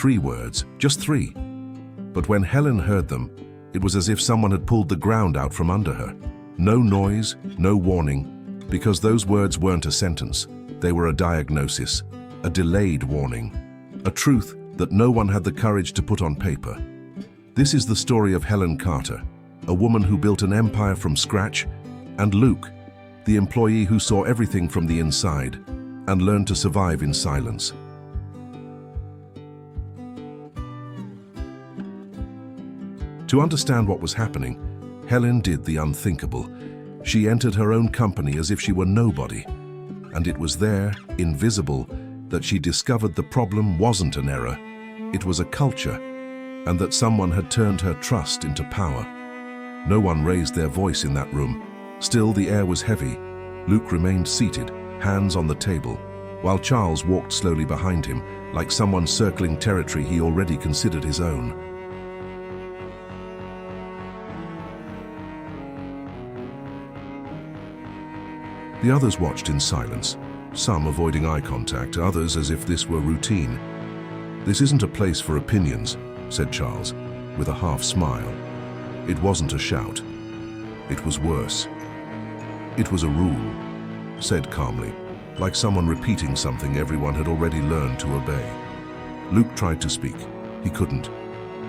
3 words, just 3. But when Helen heard them, it was as if someone had pulled the ground out from under her. No noise, no warning, because those words weren't a sentence. They were a diagnosis, a delayed warning, a truth that no one had the courage to put on paper. This is the story of Helen Carter, a woman who built an empire from scratch, and Luke, the employee who saw everything from the inside and learned to survive in silence. To understand what was happening, Helen did the unthinkable. She entered her own company as if she were nobody, and it was there, invisible, that she discovered the problem wasn't an error, it was a culture, and that someone had turned her trust into power. No one raised their voice in that room. Still, the air was heavy. Luke remained seated, hands on the table, while Charles walked slowly behind him, like someone circling territory he already considered his own. The others watched in silence, some avoiding eye contact, others as if this were routine. "This isn't a place for opinions," said Charles, with a half smile. It wasn't a shout. It was worse. "It was a rule," said calmly, like someone repeating something everyone had already learned to obey. Luke tried to speak. He couldn't.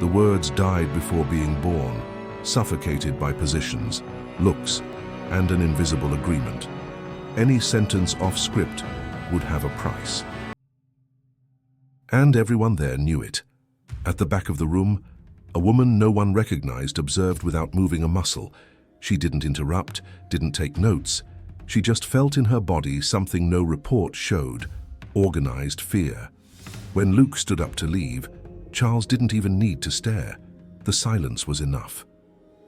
The words died before being born, suffocated by positions, looks, and an invisible agreement. Any sentence off script would have a price. And everyone there knew it. At the back of the room, a woman no one recognized observed without moving a muscle. She didn't interrupt, didn't take notes. She just felt in her body something no report showed: organized fear. When Luke stood up to leave, Charles didn't even need to stare. The silence was enough.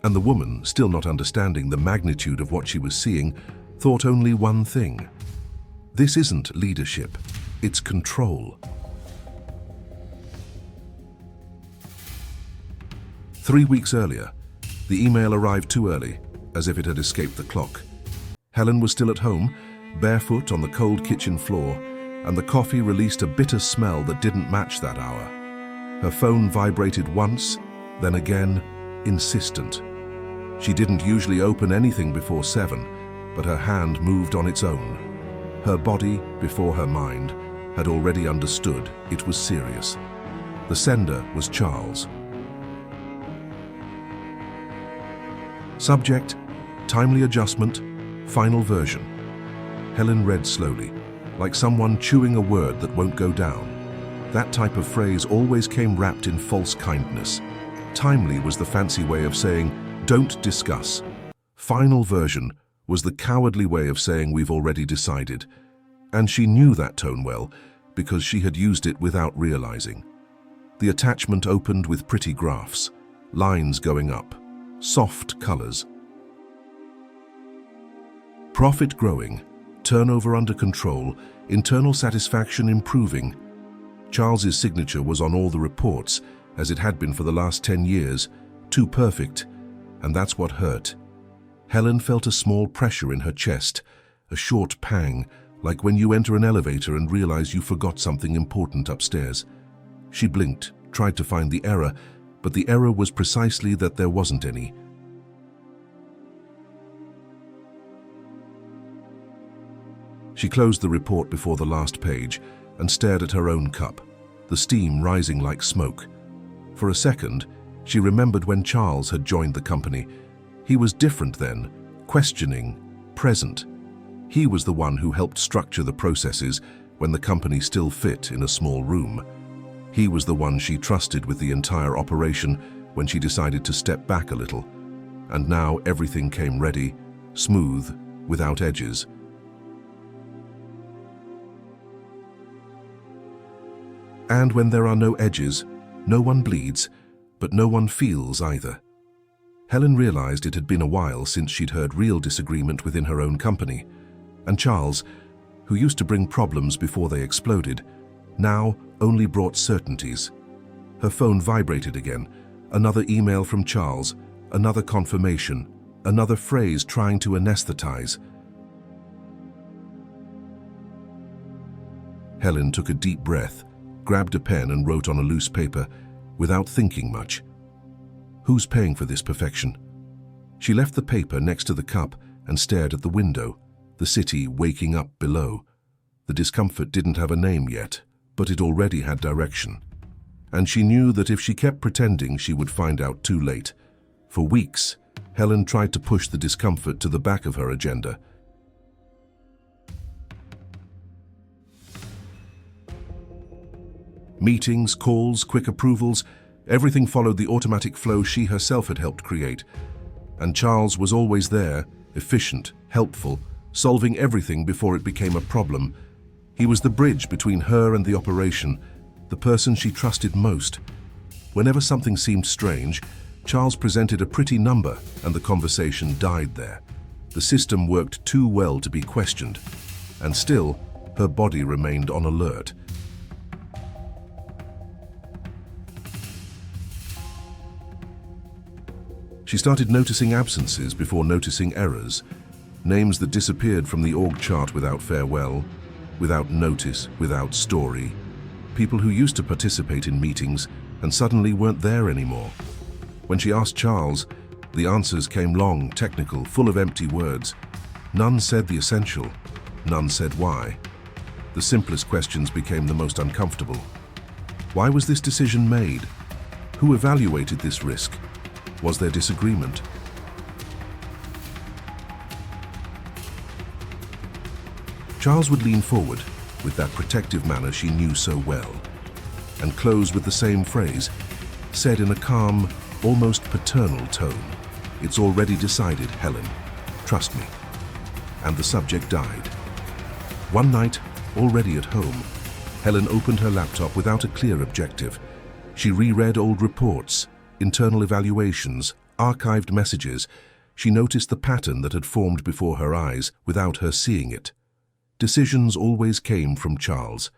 And the woman, still not understanding the magnitude of what she was seeing, thought only one thing: this isn't leadership, it's control. 3 weeks earlier, the email arrived too early, as if it had escaped the clock. Helen was still at home, barefoot on the cold kitchen floor, and the coffee released a bitter smell that didn't match that hour. Her phone vibrated once, then again, insistent. She didn't usually open anything before 7, but her hand moved on its own. Her body, before her mind, had already understood it was serious. The sender was Charles. Subject: timely adjustment, final version. Helen read slowly, like someone chewing a word that won't go down. That type of phrase always came wrapped in false kindness. Timely was the fancy way of saying, "Don't discuss." Final version was the cowardly way of saying, "We've already decided." And she knew that tone well, because she had used it without realizing. The attachment opened with pretty graphs, lines going up, soft colors. Profit growing, turnover under control, internal satisfaction improving. Charles's signature was on all the reports, as it had been for the last 10 years, too perfect, and that's what hurt. Helen felt a small pressure in her chest, a short pang, like when you enter an elevator and realize you forgot something important upstairs. She blinked, tried to find the error, but the error was precisely that there wasn't any. She closed the report before the last page and stared at her own cup, the steam rising like smoke. For a second, she remembered when Charles had joined the company. He was different then, questioning, present. He was the one who helped structure the processes when the company still fit in a small room. He was the one she trusted with the entire operation when she decided to step back a little. And now everything came ready, smooth, without edges. And when there are no edges, no one bleeds, but no one feels either. Helen realized it had been a while since she'd heard real disagreement within her own company, and Charles, who used to bring problems before they exploded, now only brought certainties. Her phone vibrated again, another email from Charles, another confirmation, another phrase trying to anesthetize. Helen took a deep breath, grabbed a pen and wrote on a loose paper, without thinking much. Who's paying for this perfection? She left the paper next to the cup and stared at the window, the city waking up below. The discomfort didn't have a name yet, but it already had direction. And she knew that if she kept pretending, she would find out too late. For weeks, Helen tried to push the discomfort to the back of her agenda. Meetings, calls, quick approvals, everything followed the automatic flow she herself had helped create. And Charles was always there, efficient, helpful, solving everything before it became a problem. He was the bridge between her and the operation, the person she trusted most. Whenever something seemed strange, Charles presented a pretty number and the conversation died there. The system worked too well to be questioned, and still, her body remained on alert. She started noticing absences before noticing errors, names that disappeared from the org chart without farewell, without notice, without story. People who used to participate in meetings and suddenly weren't there anymore. When she asked Charles, the answers came long, technical, full of empty words. None said the essential, none said why. The simplest questions became the most uncomfortable. Why was this decision made? Who evaluated this risk? Was there disagreement? Charles would lean forward with that protective manner she knew so well, and close with the same phrase, said in a calm, almost paternal tone. "It's already decided, Helen. Trust me." And the subject died. One night, already at home, Helen opened her laptop without a clear objective. She reread old reports, internal evaluations, archived messages. She noticed the pattern that had formed before her eyes without her seeing it. Decisions always came from Charles.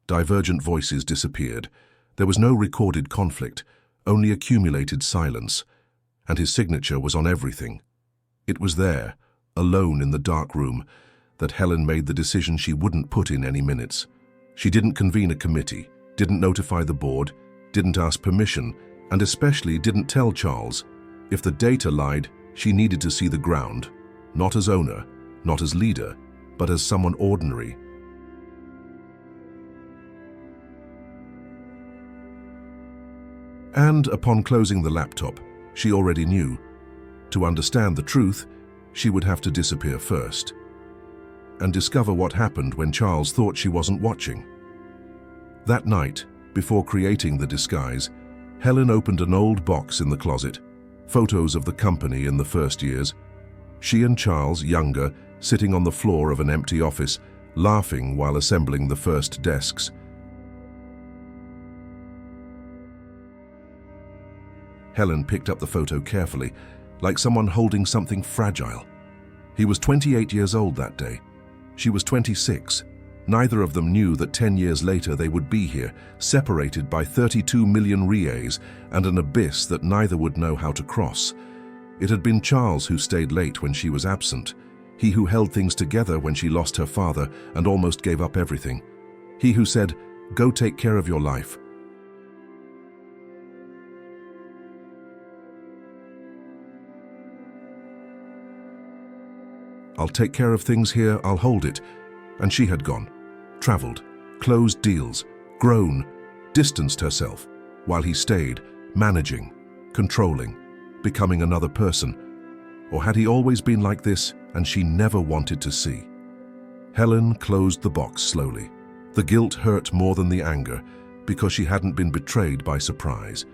Divergent voices disappeared. There was no recorded conflict, only accumulated silence, and his signature was on everything. It was there, alone in the dark room, that Helen made the decision she wouldn't put in any minutes. She didn't convene a committee, didn't notify the board, didn't ask permission, and especially didn't tell Charles. If the data lied, she needed to see the ground, not as owner, not as leader, but as someone ordinary. And upon closing the laptop, she already knew. To understand the truth, she would have to disappear first, and discover what happened when Charles thought she wasn't watching. That night, before creating the disguise, Helen opened an old box in the closet, photos of the company in the first years. She and Charles, younger, sitting on the floor of an empty office, laughing while assembling the first desks. Helen picked up the photo carefully, like someone holding something fragile. He was 28 years old that day. She was 26. Neither of them knew that 10 years later they would be here, separated by 32 million rias and an abyss that neither would know how to cross. It had been Charles who stayed late when she was absent. He who held things together when she lost her father and almost gave up everything. He who said, "Go take care of your life." "I'll take care of things here, I'll hold it." And she had gone, traveled, closed deals, grown, distanced herself, while he stayed, managing, controlling, becoming another person. Or had he always been like this and she never wanted to see? Helen closed the box slowly. The guilt hurt more than the anger, because she hadn't been betrayed by surprise.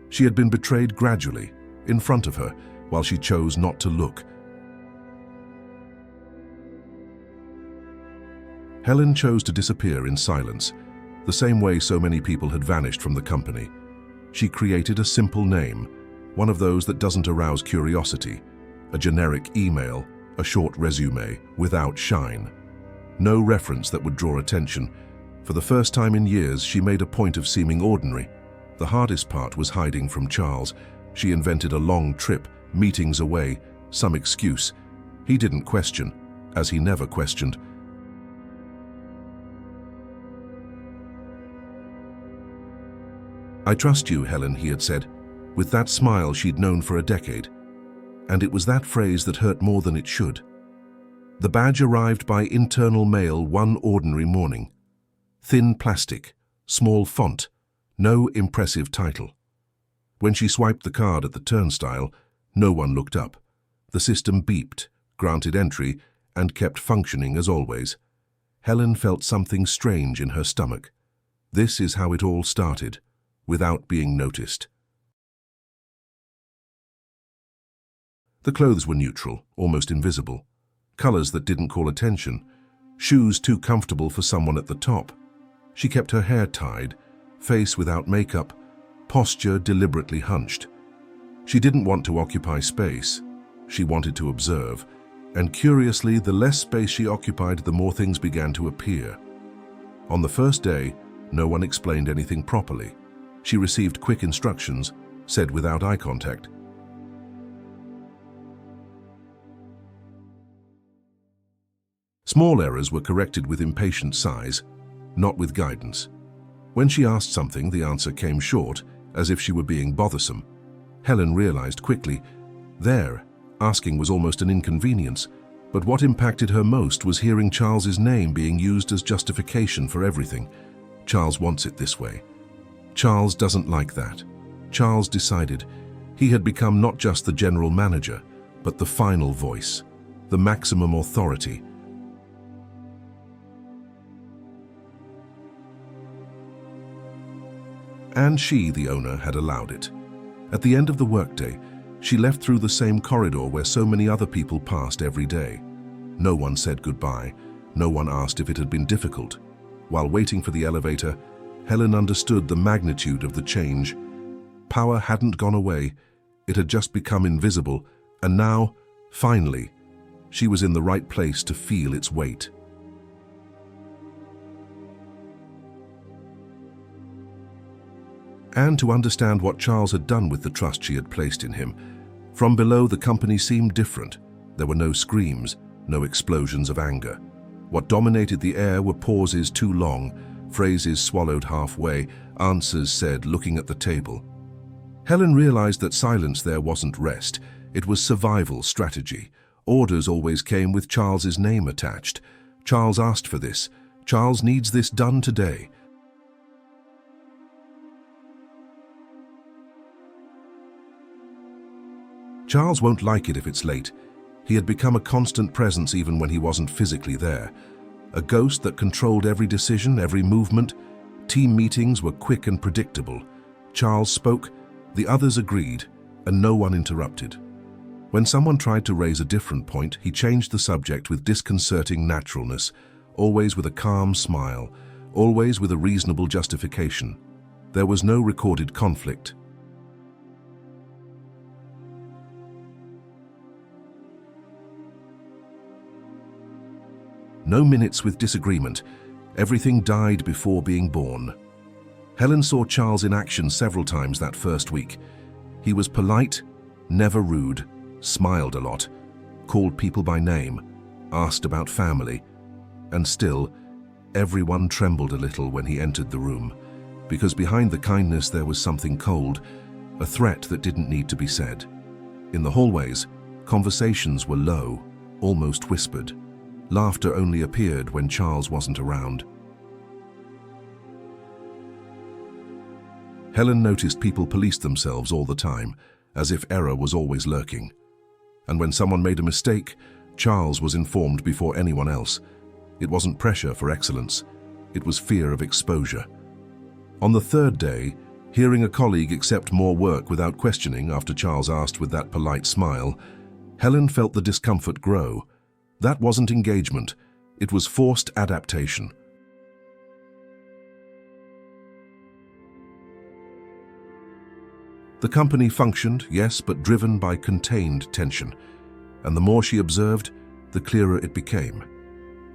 She had been betrayed gradually, in front of her, while she chose not to look. Helen chose to disappear in silence, the same way so many people had vanished from the company. She created a simple name, one of those that doesn't arouse curiosity, a generic email, a short resume, without shine. No reference that would draw attention. For the first time in years, she made a point of seeming ordinary. The hardest part was hiding from Charles. She invented a long trip, meetings away, some excuse. He didn't question, as he never questioned. "I trust you, Helen," he had said, with that smile she'd known for a decade. And it was that phrase that hurt more than it should. The badge arrived by internal mail one ordinary morning. Thin plastic, small font, no impressive title. When she swiped the card at the turnstile, no one looked up. The system beeped, granted entry, and kept functioning as always. Helen felt something strange in her stomach. This is how it all started, without being noticed. The clothes were neutral, almost invisible. Colors that didn't call attention. Shoes too comfortable for someone at the top. She kept her hair tied, face without makeup, posture deliberately hunched. She didn't want to occupy space. She wanted to observe. And curiously, the less space she occupied, the more things began to appear. On the first day, no one explained anything properly. She received quick instructions, said without eye contact. Small errors were corrected with impatient sighs, not with guidance. When she asked something, the answer came short, as if she were being bothersome. Helen realized quickly, asking was almost an inconvenience, but what impacted her most was hearing Charles's name being used as justification for everything. Charles wants it this way. Charles doesn't like that. Charles decided. He had become not just the general manager, but the final voice, the maximum authority. And she, the owner, had allowed it. At the end of the workday, she left through the same corridor where so many other people passed every day. No one said goodbye. No one asked if it had been difficult. While waiting for the elevator, Helen understood the magnitude of the change. Power hadn't gone away. It had just become invisible, and now, finally, she was in the right place to feel its weight. And to understand what Charles had done with the trust she had placed in him. From below, the company seemed different. There were no screams, no explosions of anger. What dominated the air were pauses too long, phrases swallowed halfway, answers said looking at the table. Helen realized that silence there wasn't rest. It was survival strategy. Orders always came with Charles's name attached. Charles asked for this. Charles needs this done today. Charles won't like it if it's late. He had become a constant presence even when he wasn't physically there. A ghost that controlled every decision, every movement. Team meetings were quick and predictable. Charles spoke, the others agreed, and no one interrupted. When someone tried to raise a different point, he changed the subject with disconcerting naturalness, always with a calm smile, always with a reasonable justification. There was no recorded conflict. No minutes with disagreement. Everything died before being born. Helen saw Charles in action several times that first week. He was polite, never rude, smiled a lot, called people by name, asked about family, and still, everyone trembled a little when he entered the room, because behind the kindness there was something cold, a threat that didn't need to be said. In the hallways, conversations were low, almost whispered. Laughter only appeared when Charles wasn't around. Helen noticed people policed themselves all the time, as if error was always lurking. And when someone made a mistake, Charles was informed before anyone else. It wasn't pressure for excellence, it was fear of exposure. On the third day, hearing a colleague accept more work without questioning after Charles asked with that polite smile, Helen felt the discomfort grow. That wasn't engagement, it was forced adaptation. The company functioned, yes, but driven by contained tension. And the more she observed, the clearer it became.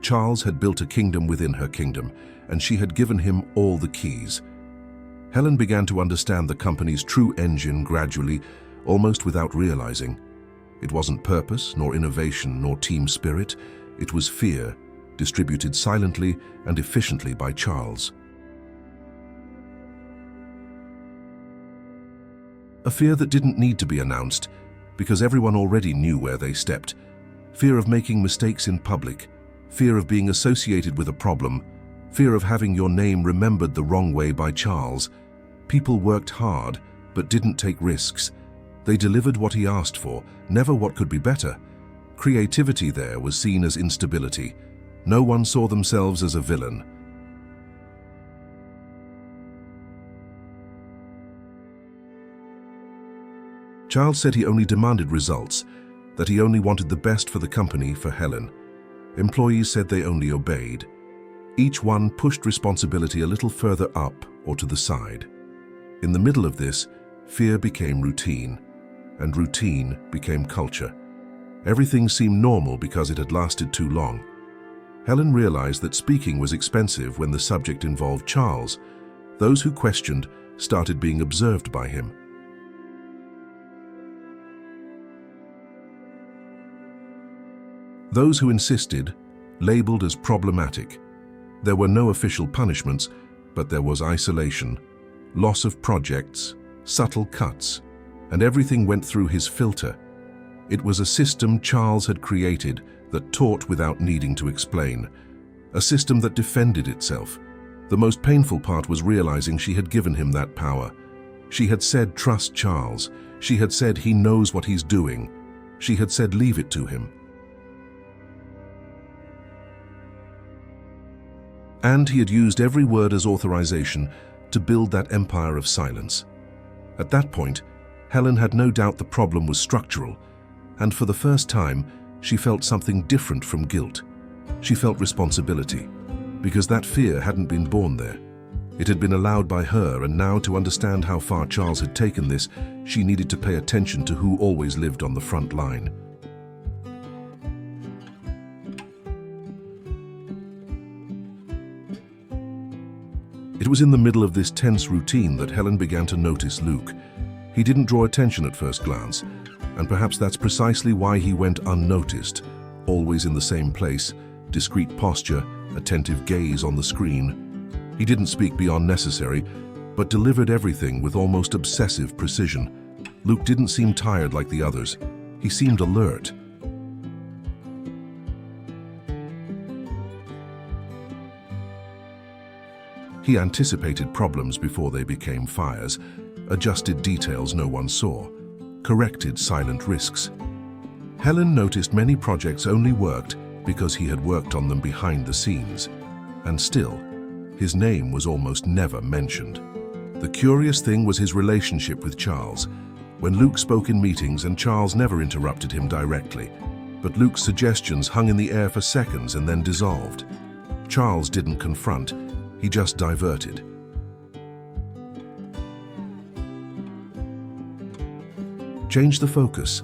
Charles had built a kingdom within her kingdom, and she had given him all the keys. Helen began to understand the company's true engine gradually, almost without realizing. It wasn't purpose, nor innovation, nor team spirit. It was fear, distributed silently and efficiently by Charles. A fear that didn't need to be announced, because everyone already knew where they stepped. Fear of making mistakes in public, fear of being associated with a problem, fear of having your name remembered the wrong way by Charles. People worked hard, but didn't take risks. They delivered what he asked for, never what could be better. Creativity there was seen as instability. No one saw themselves as a villain. Charles said he only demanded results, that he only wanted the best for the company, for Helen. Employees said they only obeyed. Each one pushed responsibility a little further up or to the side. In the middle of this, fear became routine, and routine became culture. Everything seemed normal because it had lasted too long. Helen realized that speaking was expensive when the subject involved Charles. Those who questioned started being observed by him. Those who insisted, labeled as problematic. There were no official punishments, but there was isolation, loss of projects, subtle cuts, and everything went through his filter. It was a system Charles had created that taught without needing to explain, a system that defended itself. The most painful part was realizing she had given him that power. She had said, trust Charles. She had said, he knows what he's doing. She had said, leave it to him. And he had used every word as authorization to build that empire of silence. At that point, Helen had no doubt the problem was structural, and for the first time, she felt something different from guilt. She felt responsibility, because that fear hadn't been born there. It had been allowed by her, and now to understand how far Charles had taken this, she needed to pay attention to who always lived on the front line. It was in the middle of this tense routine that Helen began to notice Luke. He didn't draw attention at first glance, and perhaps that's precisely why he went unnoticed, always in the same place, discreet posture, attentive gaze on the screen. He didn't speak beyond necessary, but delivered everything with almost obsessive precision. Luke didn't seem tired like the others. He seemed alert. He anticipated problems before they became fires, adjusted details no one saw, corrected silent risks. Helen noticed many projects only worked because he had worked on them behind the scenes, and still, his name was almost never mentioned. The curious thing was his relationship with Charles. When Luke spoke in meetings and Charles never interrupted him directly, but Luke's suggestions hung in the air for seconds and then dissolved. Charles didn't confront, he just diverted. Changed the focus,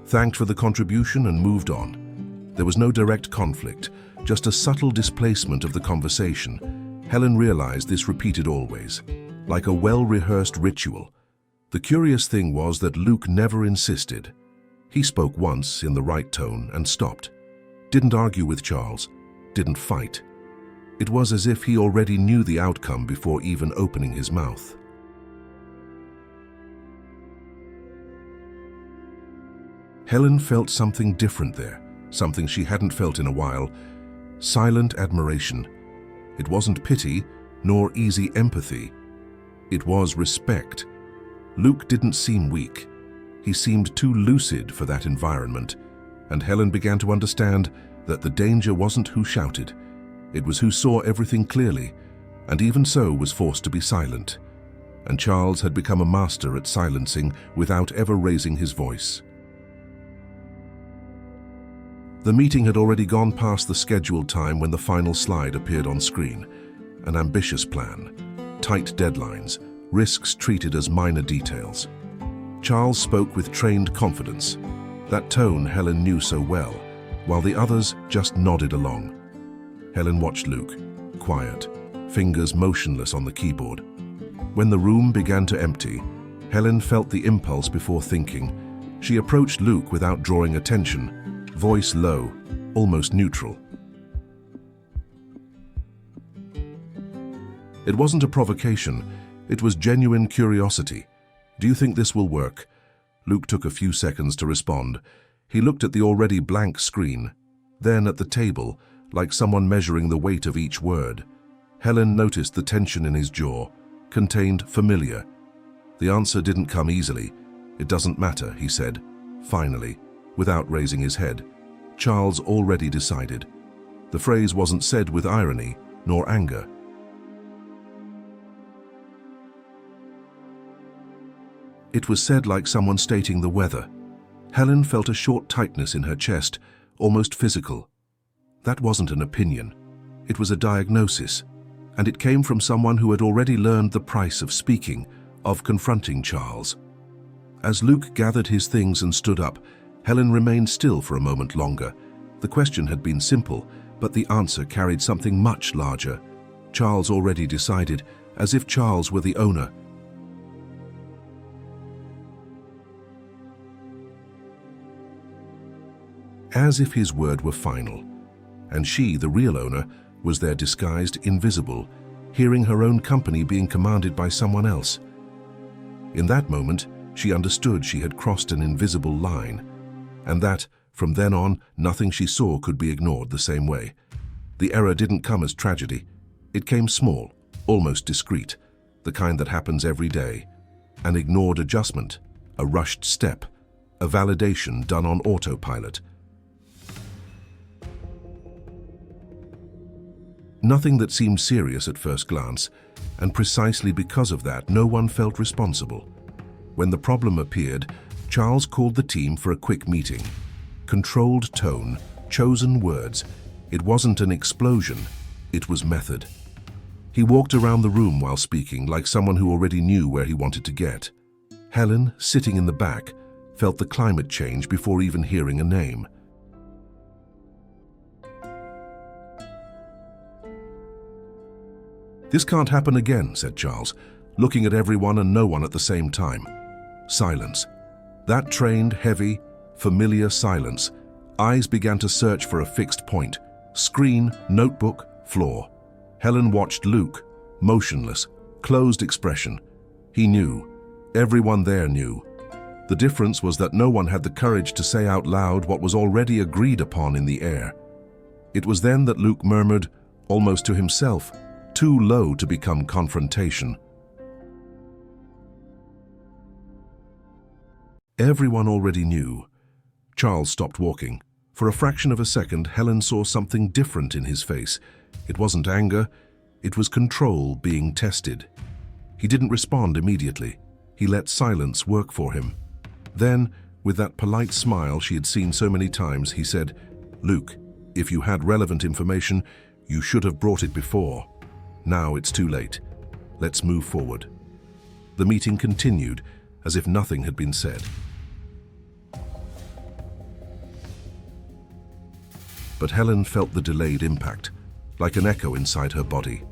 thanked for the contribution and moved on. There was no direct conflict, just a subtle displacement of the conversation. Helen realized this repeated always, like a well-rehearsed ritual. The curious thing was that Luke never insisted. He spoke once in the right tone and stopped. Didn't argue with Charles, didn't fight. It was as if he already knew the outcome before even opening his mouth. Helen felt something different there, something she hadn't felt in a while. Silent admiration. It wasn't pity, nor easy empathy. It was respect. Luke didn't seem weak. He seemed too lucid for that environment, and Helen began to understand that the danger wasn't who shouted. It was who saw everything clearly, and even so was forced to be silent. And Charles had become a master at silencing without ever raising his voice. The meeting had already gone past the scheduled time when the final slide appeared on screen. An ambitious plan, tight deadlines, risks treated as minor details. Charles spoke with trained confidence. That tone Helen knew so well, while the others just nodded along. Helen watched Luke, quiet, fingers motionless on the keyboard. When the room began to empty, Helen felt the impulse before thinking. She approached Luke without drawing attention, voice low, almost neutral. It wasn't a provocation, it was genuine curiosity. "Do you think this will work?" Luke took a few seconds to respond. He looked at the already blank screen, then at the table, like someone measuring the weight of each word. Helen noticed the tension in his jaw, contained familiar. The answer didn't come easily. "It doesn't matter," he said, finally, without raising his head. Charles already decided. The phrase wasn't said with irony nor anger. It was said like someone stating the weather. Helen felt a short tightness in her chest, almost physical. That wasn't an opinion. It was a diagnosis, and it came from someone who had already learned the price of speaking, of confronting Charles. As Luke gathered his things and stood up, Helen remained still for a moment longer. The question had been simple, but the answer carried something much larger. Charles already decided, as if Charles were the owner. As if his word were final. And she, the real owner, was there disguised, invisible, hearing her own company being commanded by someone else. In that moment, she understood she had crossed an invisible line, and that, from then on, nothing she saw could be ignored the same way. The error didn't come as tragedy. It came small, almost discreet, the kind that happens every day. An ignored adjustment, a rushed step, a validation done on autopilot. Nothing that seemed serious at first glance, and precisely because of that, no one felt responsible. When the problem appeared, Charles called the team for a quick meeting. Controlled tone, chosen words. It wasn't an explosion, it was method. He walked around the room while speaking, like someone who already knew where he wanted to get. Helen, sitting in the back, felt the climate change before even hearing a name. "This can't happen again," said Charles, looking at everyone and no one at the same time. Silence. That trained, heavy, familiar silence. Eyes began to search for a fixed point. Screen, notebook, floor. Helen watched Luke, motionless, closed expression. He knew. Everyone there knew. The difference was that no one had the courage to say out loud what was already agreed upon in the air. It was then that Luke murmured, almost to himself, too low to become confrontation. Everyone already knew. Charles stopped walking. For a fraction of a second, Helen saw something different in his face. It wasn't anger, it was control being tested. He didn't respond immediately. He let silence work for him. Then, with that polite smile she had seen so many times, he said, "Luke, if you had relevant information, you should have brought it before. Now it's too late. Let's move forward." The meeting continued, as if nothing had been said. But Helen felt the delayed impact, like an echo inside her body.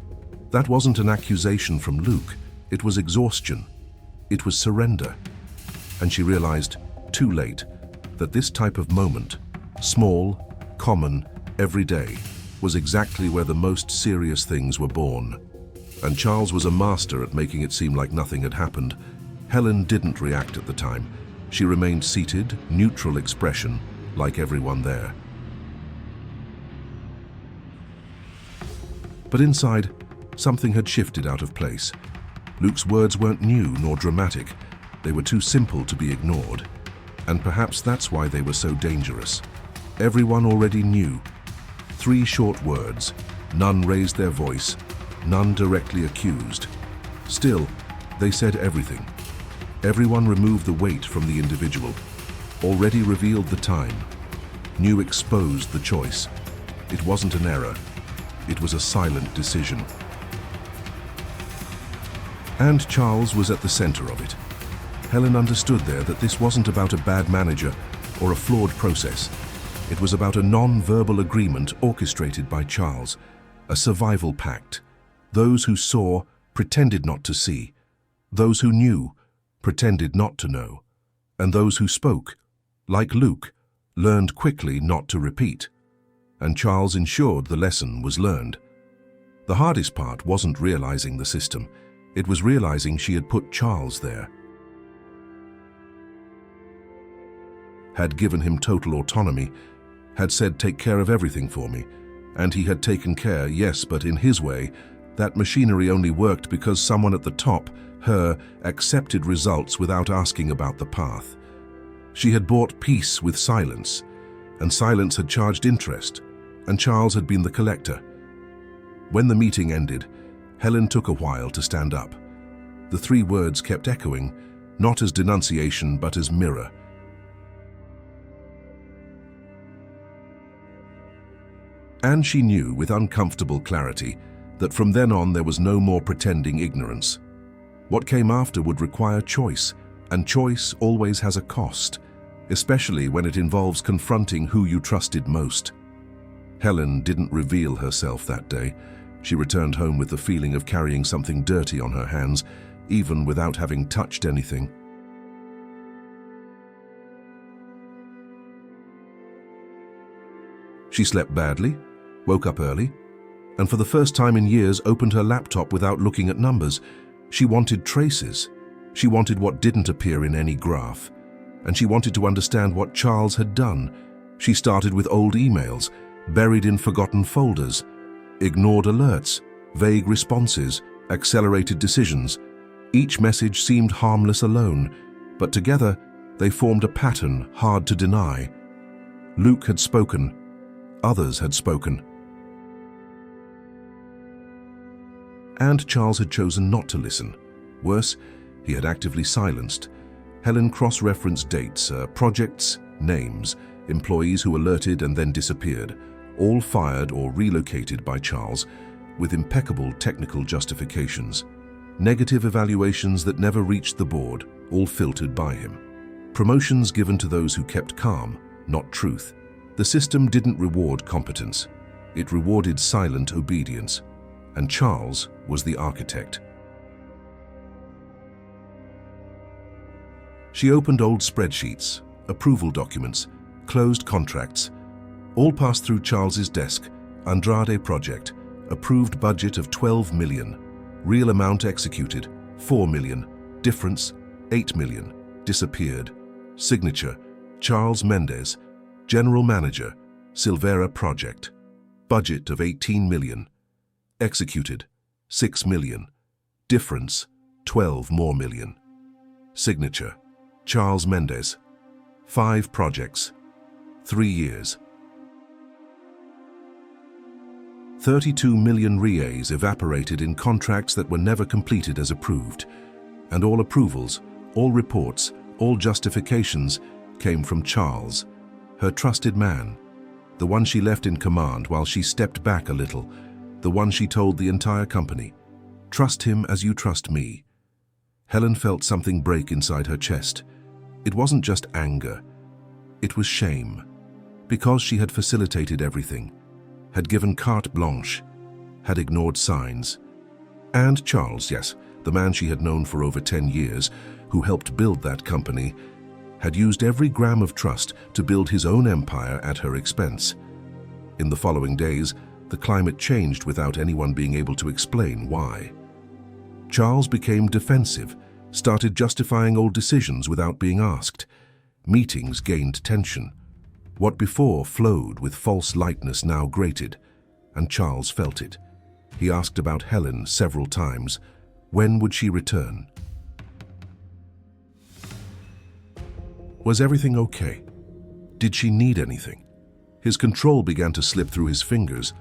That wasn't an accusation from Luke. It was exhaustion. It was surrender. And she realized, too late, that this type of moment, small, common, everyday, was exactly where the most serious things were born. And Charles was a master at making it seem like nothing had happened. Helen didn't react at the time. She remained seated, neutral expression, like everyone there. But inside, something had shifted out of place. Luke's words weren't new nor dramatic. They were too simple to be ignored. And perhaps that's why they were so dangerous. Everyone already knew. 3 short words. None raised their voice. None directly accused. Still, they said everything. Everyone removed the weight from the individual. Already revealed the time. New exposed the choice. It wasn't an error. It was a silent decision. And Charles was at the center of it. Helen understood there that this wasn't about a bad manager or a flawed process. It was about a non-verbal agreement orchestrated by Charles, a survival pact. Those who saw pretended not to see. Those who knew pretended not to know. And those who spoke, like Luke, learned quickly not to repeat. And Charles ensured the lesson was learned. The hardest part wasn't realizing the system. It was realizing she had put Charles there. had given him total autonomy, had said, "Take care of everything for me." And he had taken care, yes, but in his way. That machinery only worked because someone at the top, her, accepted results without asking about the path. She had bought peace with silence, and silence had charged interest, and Charles had been the collector. When the meeting ended, Helen took a while to stand up. The three words kept echoing, not as denunciation but as mirror. And she knew with uncomfortable clarity that from then on there was no more pretending ignorance. What came after would require choice, and choice always has a cost, especially when it involves confronting who you trusted most. Helen didn't reveal herself that day. She returned home with the feeling of carrying something dirty on her hands, even without having touched anything. She slept badly, woke up early, and for the first time in years opened her laptop without looking at numbers. She wanted traces. She wanted what didn't appear in any graph. And she wanted to understand what Charles had done. She started with old emails, buried in forgotten folders, ignored alerts, vague responses, accelerated decisions. Each message seemed harmless alone, but together they formed a pattern hard to deny. Luke had spoken. Others had spoken. And Charles had chosen not to listen. Worse, he had actively silenced. Helen cross-referenced dates, projects, names, employees who alerted and then disappeared, all fired or relocated by Charles, with impeccable technical justifications. Negative evaluations that never reached the board, all filtered by him. Promotions given to those who kept calm, not truth. The system didn't reward competence. It rewarded silent obedience. And Charles was the architect. She opened old spreadsheets, approval documents, closed contracts. All passed through Charles's desk. Andrade project, approved budget of 12 million. Real amount executed, 4 million. Difference, 8 million. Disappeared. Signature, Charles Mendez. General Manager, Silvera Project. Budget of 18 million. Executed, 6 million. Difference, 12 more million. Signature, Charles Mendez. 5 projects, 3 years. 32 million reais evaporated in contracts that were never completed as approved. And all approvals, all reports, all justifications came from Charles, her trusted man, the one she left in command while she stepped back a little, the one she told the entire company, "Trust him as you trust me." Helen felt something break inside her chest. It wasn't just anger. It was shame. Because she had facilitated everything, had given carte blanche, had ignored signs. And Charles, yes, the man she had known for over 10 years, who helped build that company, had used every gram of trust to build his own empire at her expense. In the following days, the climate changed without anyone being able to explain why. Charles became defensive, started justifying old decisions without being asked. Meetings gained tension. What before flowed with false lightness now grated, and Charles felt it. He asked about Helen several times. When would she return? Was everything okay? Did she need anything? His control began to slip through his fingers.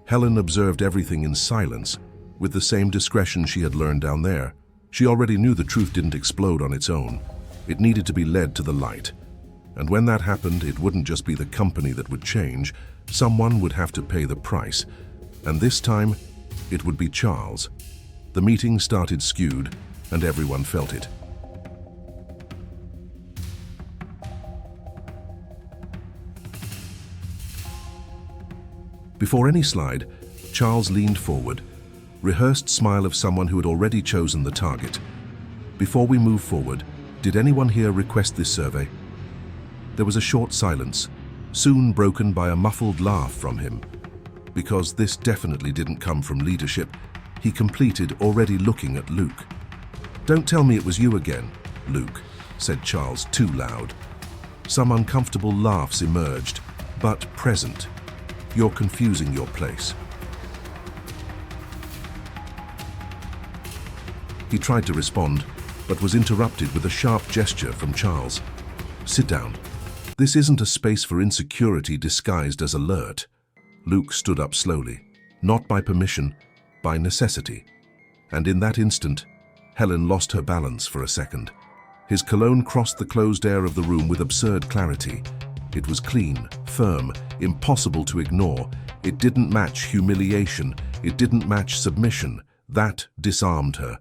Helen observed everything in silence, with the same discretion she had learned down there. She already knew the truth didn't explode on its own. It needed to be led to the light. And when that happened, it wouldn't just be the company that would change. Someone would have to pay the price. And this time, it would be Charles. The meeting started skewed, and everyone felt it. Before any slide, Charles leaned forward, rehearsed smile of someone who had already chosen the target. Before we move forward, did anyone here request this survey? There was a short silence, soon broken by a muffled laugh from him. Because this definitely didn't come from leadership, he completed, already looking at Luke. "Don't tell me it was you again, Luke," said Charles too loud. Some uncomfortable laughs emerged, but present. You're confusing your place. He tried to respond, but was interrupted with a sharp gesture from Charles. Sit down. This isn't a space for insecurity disguised as alert. Luke stood up slowly, not by permission, by necessity. And in that instant, Helen lost her balance for a second. His cologne crossed the closed air of the room with absurd clarity. It was clean, firm, impossible to ignore. It didn't match humiliation. It didn't match submission. That disarmed her.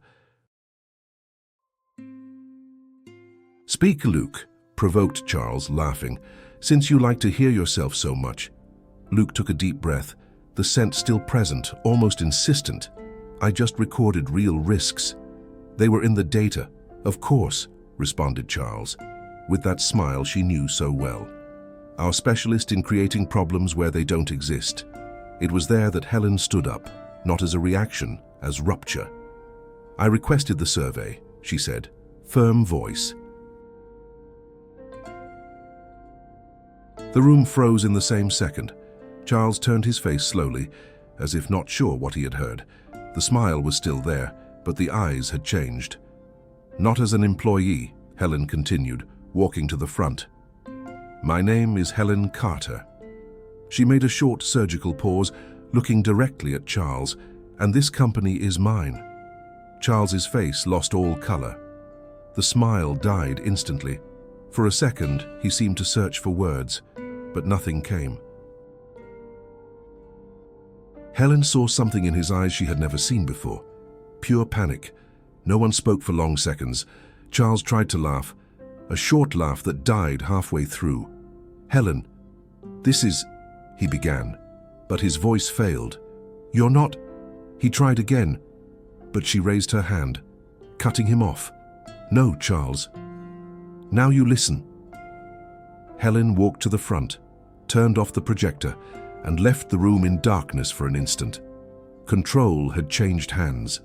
Speak, Luke, provoked Charles, laughing, since you like to hear yourself so much. Luke took a deep breath, the scent still present, almost insistent. I just recorded real risks. They were in the data. Of course, responded Charles, with that smile she knew so well. Our specialist in creating problems where they don't exist. It was there that Helen stood up, not as a reaction, as rupture. I requested the survey, she said, firm voice. The room froze in the same second. Charles turned his face slowly, as if not sure what he had heard. The smile was still there, but the eyes had changed. Not as an employee, Helen continued, walking to the front. My name is Helen Carter. She made a short surgical pause, looking directly at Charles, and this company is mine. Charles's face lost all color. The smile died instantly. For a second, he seemed to search for words, but nothing came. Helen saw something in his eyes she had never seen before. Pure panic. No one spoke for long seconds. Charles tried to laugh, a short laugh that died halfway through. Helen, this is... he began, but his voice failed. You're not... He tried again, but she raised her hand, cutting him off. No, Charles. Now you listen. Helen walked to the front, turned off the projector, and left the room in darkness for an instant. Control had changed hands,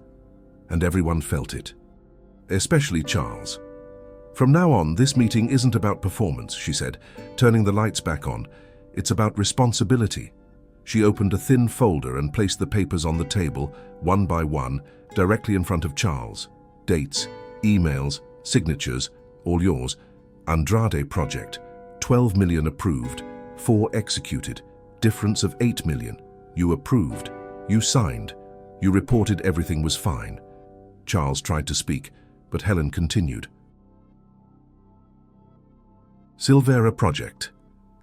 and everyone felt it, especially Charles. From now on, this meeting isn't about performance, she said, turning the lights back on. It's about responsibility. She opened a thin folder and placed the papers on the table, one by one, directly in front of Charles. Dates, emails, signatures, all yours. Andrade project, 12 million approved, 4 executed, difference of 8 million. You approved, you signed, you reported everything was fine. Charles tried to speak, but Helen continued. Silvera project,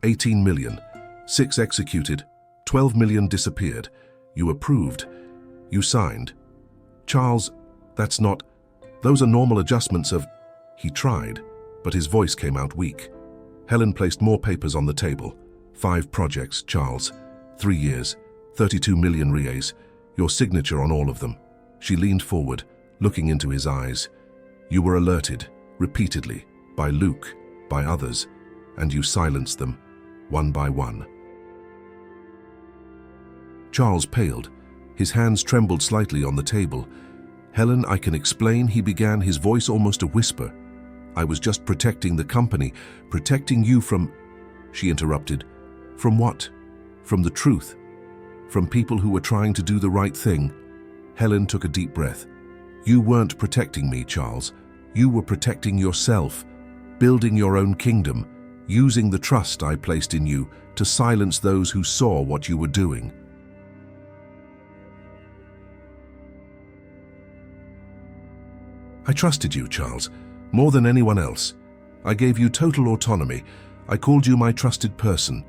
18 million, 6 executed, 12 million disappeared. You approved, you signed. Charles, that's not... Those are normal adjustments of... He tried, but his voice came out weak. Helen placed more papers on the table. 5 projects, Charles. 3 years, 32 million reais. Your signature on all of them. She leaned forward, looking into his eyes. You were alerted, repeatedly, by Luke, by others, and you silenced them, one by one. Charles paled. His hands trembled slightly on the table. Helen, I can explain, he began, his voice almost a whisper. I was just protecting the company, protecting you from... She interrupted. From what? From the truth. From people who were trying to do the right thing. Helen took a deep breath. You weren't protecting me, Charles. You were protecting yourself, building your own kingdom, using the trust I placed in you to silence those who saw what you were doing. I trusted you, Charles, more than anyone else. I gave you total autonomy. I called you my trusted person,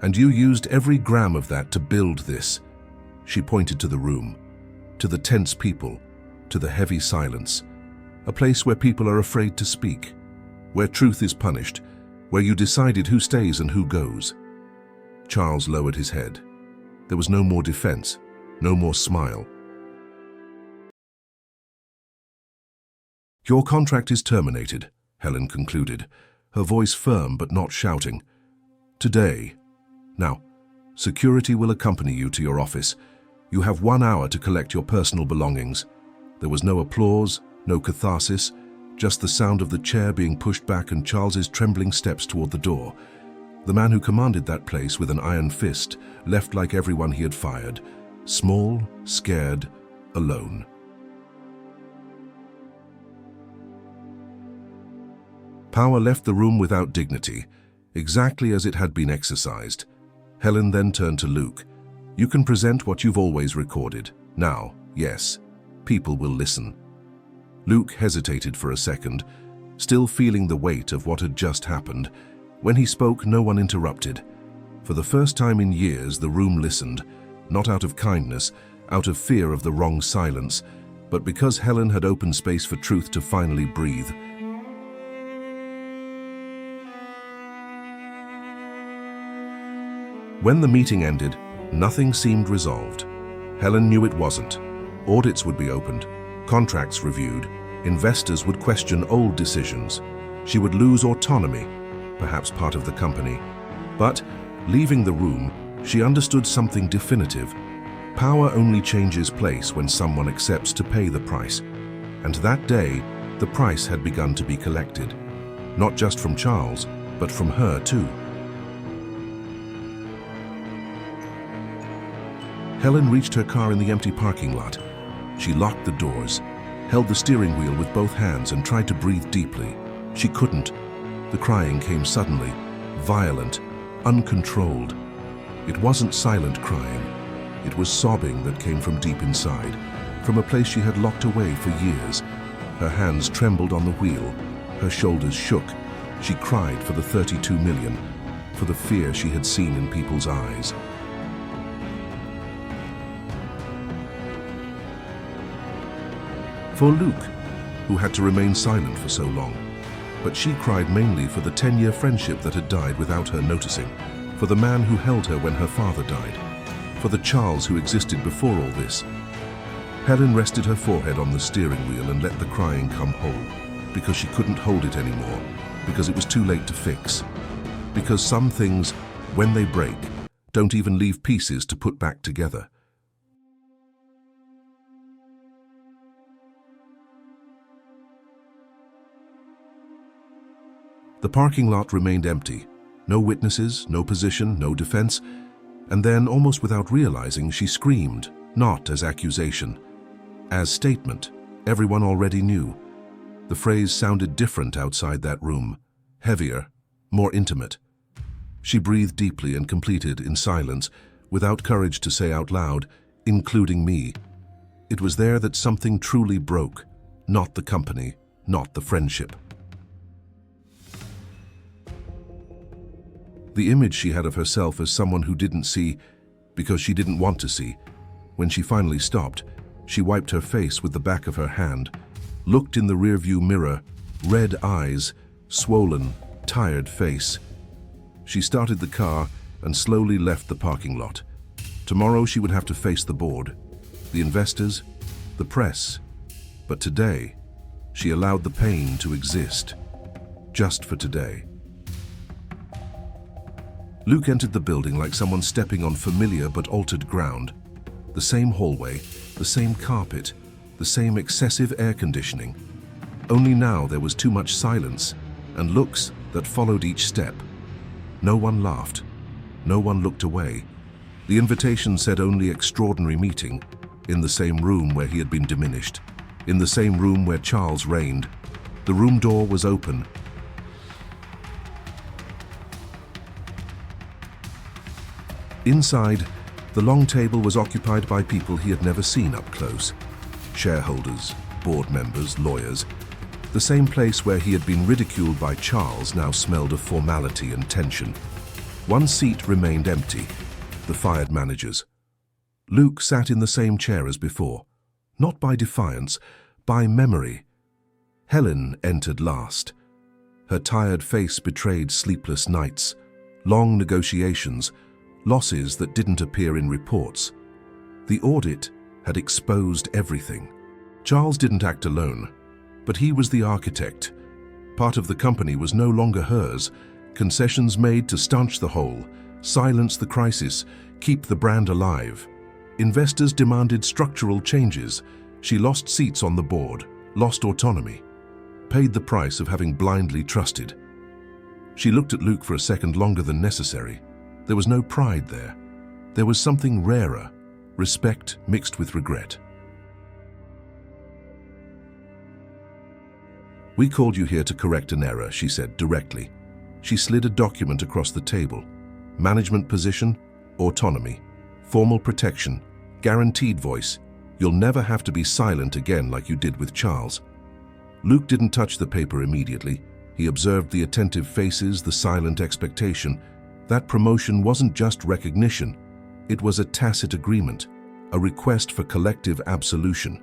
and you used every gram of that to build this. She pointed to the room, to the tense people, to the heavy silence, a place where people are afraid to speak, where truth is punished, where you decided who stays and who goes. Charles lowered his head. There was no more defense, no more smile. Your contract is terminated, Helen concluded, her voice firm but not shouting. Today. Now, security will accompany you to your office. You have 1 hour to collect your personal belongings. There was no applause, no catharsis, just the sound of the chair being pushed back and Charles's trembling steps toward the door. The man who commanded that place with an iron fist left like everyone he had fired, small, scared, alone. Power left the room without dignity, exactly as it had been exercised. Helen then turned to Luke. "You can present what you've always recorded. Now, yes, people will listen." Luke hesitated for a second, still feeling the weight of what had just happened. When he spoke, no one interrupted. For the first time in years, the room listened, not out of kindness, out of fear of the wrong silence, but because Helen had opened space for truth to finally breathe. When the meeting ended, nothing seemed resolved. Helen knew it wasn't. Audits would be opened, contracts reviewed, investors would question old decisions. She would lose autonomy, perhaps part of the company. But, leaving the room, she understood something definitive. Power only changes place when someone accepts to pay the price. And that day, the price had begun to be collected. Not just from Charles, but from her too. Helen reached her car in the empty parking lot. She locked the doors, held the steering wheel with both hands and tried to breathe deeply. She couldn't. The crying came suddenly, violent, uncontrolled. It wasn't silent crying. It was sobbing that came from deep inside, from a place she had locked away for years. Her hands trembled on the wheel. Her shoulders shook. She cried for the 32 million, for the fear she had seen in people's eyes. For Luke, who had to remain silent for so long. But she cried mainly for the 10-year friendship that had died without her noticing, for the man who held her when her father died, for the Charles who existed before all this. Helen rested her forehead on the steering wheel and let the crying come whole, because she couldn't hold it anymore, because it was too late to fix. Because some things, when they break, don't even leave pieces to put back together. The parking lot remained empty. No witnesses, no position, no defense. And then, almost without realizing, she screamed, not as accusation, as statement. Everyone already knew. The phrase sounded different outside that room, heavier, more intimate. She breathed deeply and completed in silence, without courage to say out loud, including me. It was there that something truly broke, not the company, not the friendship. The image she had of herself as someone who didn't see because she didn't want to see. When she finally stopped, she wiped her face with the back of her hand, looked in the rearview mirror, red eyes, swollen, tired face. She started the car and slowly left the parking lot. Tomorrow she would have to face the board, the investors, the press. But today, she allowed the pain to exist, just for today. Luke entered the building like someone stepping on familiar but altered ground. The same hallway, the same carpet, the same excessive air conditioning. Only now there was too much silence and looks that followed each step. No one laughed. No one looked away. The invitation said only extraordinary meeting, in the same room where he had been diminished, in the same room where Charles reigned. The room door was open. Inside, the long table was occupied by people he had never seen up close. Shareholders, board members, lawyers. The same place where he had been ridiculed by Charles now smelled of formality and tension. One seat remained empty, the fired manager's. Luke sat in the same chair as before, not by defiance, by memory. Helen entered last. Her tired face betrayed sleepless nights, long negotiations, losses that didn't appear in reports. The audit had exposed everything. Charles didn't act alone, but he was the architect. Part of the company was no longer hers. Concessions made to stanch the hole, silence the crisis, keep the brand alive. Investors demanded structural changes. She lost seats on the board, lost autonomy. paid the price of having blindly trusted. She looked at Luke for a second longer than necessary. There was no pride there. There was something rarer, respect mixed with regret. "We called you here to correct an error," she said directly. She slid a document across the table. Management position, autonomy, formal protection, guaranteed voice. You'll never have to be silent again like you did with Charles. Luke didn't touch the paper immediately. He observed the attentive faces, the silent expectation. That promotion wasn't just recognition. It was a tacit agreement, a request for collective absolution.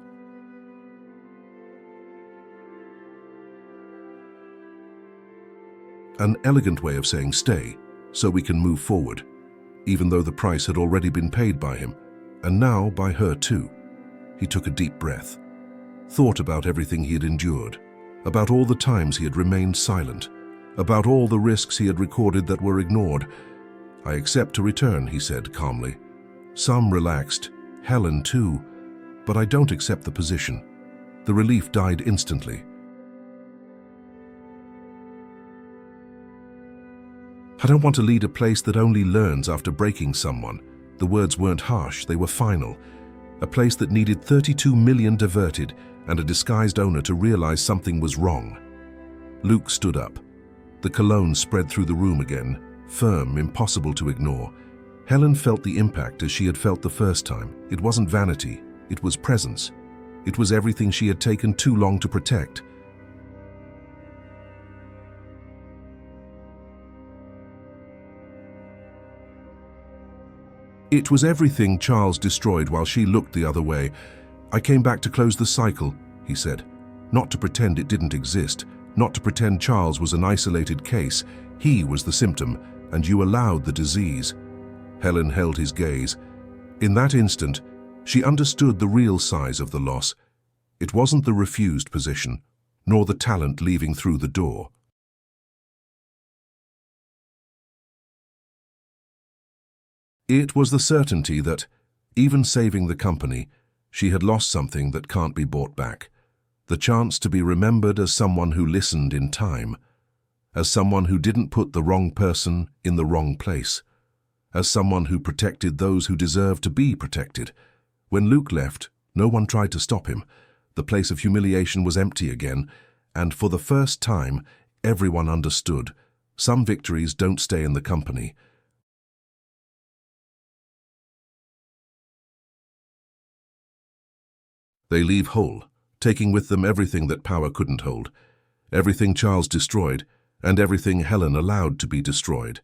An elegant way of saying stay, so we can move forward, even though the price had already been paid by him, and now by her too. He took a deep breath, thought about everything he had endured, about all the times he had remained silent, about all the risks he had recorded that were ignored. "I accept to return," he said calmly. Some relaxed, Helen too, "but I don't accept the position." The relief died instantly. "I don't want to lead a place that only learns after breaking someone." The words weren't harsh, they were final. A place that needed 32 million diverted and a disguised owner to realize something was wrong. Luke stood up. The cologne spread through the room again, firm, impossible to ignore. Helen felt the impact as she had felt the first time. It wasn't vanity, it was presence. It was everything she had taken too long to protect. It was everything Charles destroyed while she looked the other way. "I came back to close the cycle," he said. "Not to pretend it didn't exist, not to pretend Charles was an isolated case. He was the symptom, and you allowed the disease." Helen held his gaze. In that instant, she understood the real size of the loss. It wasn't the refused position, nor the talent leaving through the door. It was the certainty that, even saving the company, she had lost something that can't be bought back. The chance to be remembered as someone who listened in time, as someone who didn't put the wrong person in the wrong place, as someone who protected those who deserved to be protected. When Luke left, no one tried to stop him. The place of humiliation was empty again, and for the first time, everyone understood. Some victories don't stay in the company. They leave whole, taking with them everything that power couldn't hold, everything Charles destroyed, and everything Helen allowed to be destroyed.